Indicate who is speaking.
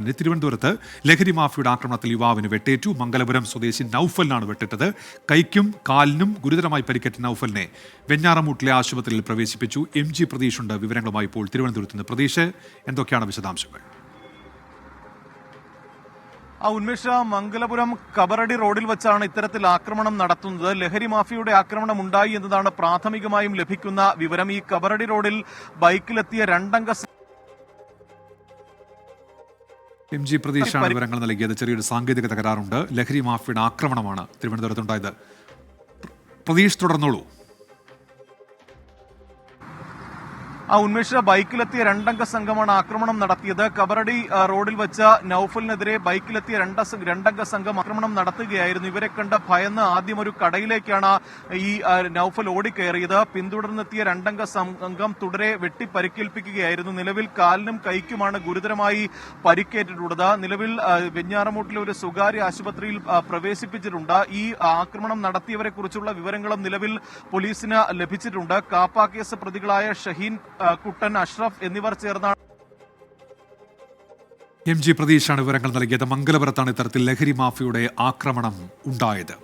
Speaker 1: തിരുവനന്തപുരത്ത് ലഹരി മാഫിയുടെ ആക്രമണത്തിൽ യുവാവിന് വെട്ടേറ്റു. മംഗലപുരം സ്വദേശി നൌഫലിനാണ് വെട്ടിട്ടത്. കൈക്കും കാലിനും ഗുരുതരമായി പരിക്കേറ്റ നൌഫലിനെ വെഞ്ഞാറമൂട്ടിലെ ആശുപത്രിയിൽ പ്രവേശിപ്പിച്ചു. MG പ്രതീഷ് ഉണ്ട് വിവരങ്ങളുമായി ഇപ്പോൾ തിരുവനന്തപുരത്ത് നിന്ന്. പ്രതീഷ്, എന്തൊക്കെയാണ് വിശദാംശങ്ങൾ?
Speaker 2: ഉന്മേഷ, മംഗലപുരം കബറടി റോഡിൽ വെച്ചാണ് ഇത്തരത്തിൽ ആക്രമണം നടത്തുന്നത്. ലഹരി മാഫിയയുടെ ആക്രമണം ഉണ്ടായി എന്നതാണ് പ്രാഥമികമായും ലഭിക്കുന്ന വിവരം. ഈ കബറടി റോഡിൽ ബൈക്കിലെത്തിയ രണ്ടംഗ
Speaker 1: MG പ്രതീഷാണ് വിവരങ്ങൾ നൽകിയത്. ചെറിയൊരു സാങ്കേതിക തകരാറുണ്ട്. ലഹരി മാഫിയുടെ ആക്രമണമാണ് തിരുവനന്തപുരത്തുണ്ടായത്. പ്രതീഷ്, തുടർന്നോളൂ.
Speaker 2: ഉന്മേഷ, ബൈക്കിലെത്തിയ രണ്ടംഗ സംഘമാണ് ആക്രമണം നടത്തിയത്. കബറടി റോഡിൽ വെച്ച നൌഫലിനെതിരെ ബൈക്കിലെത്തിയ രണ്ടംഗ സംഘം ആക്രമണം നടത്തുകയായിരുന്നു. ഇവരെ കണ്ട് ഭയന്ന് ആദ്യം ഒരു കടയിലേക്കാണ് ഈ നൌഫൽ ഓടിക്കയറിയത്. പിന്തുടർന്നെത്തിയ രണ്ടംഗ സംഘം തുടരെ വെട്ടി പരിക്കേൽപ്പിക്കുകയായിരുന്നു. നിലവിൽ കാലിനും കൈക്കുമാണ് ഗുരുതരമായി പരിക്കേറ്റിട്ടുള്ളത്. നിലവിൽ വെഞ്ഞാറമൂട്ടിലെ ഒരു സ്വകാര്യ ആശുപത്രിയിൽ പ്രവേശിപ്പിച്ചിട്ടുണ്ട്. ഈ ആക്രമണം നടത്തിയവരെ കുറിച്ചുള്ള വിവരങ്ങളും നിലവിൽ പോലീസിന് ലഭിച്ചിട്ടുണ്ട്. കാപ്പ കേസ് പ്രതികളായ ഷഹീൻ, കുട്ടൻ, അഷ്റഫ് എന്നിവർ ചേർന്നാണ്.
Speaker 1: MG പ്രതീഷാണ് വിവരങ്ങൾ നൽകിയത്. മംഗലപുരത്താണ് ഇത്തരത്തിൽ ലഹരി മാഫിയുടെ ആക്രമണം ഉണ്ടായത്.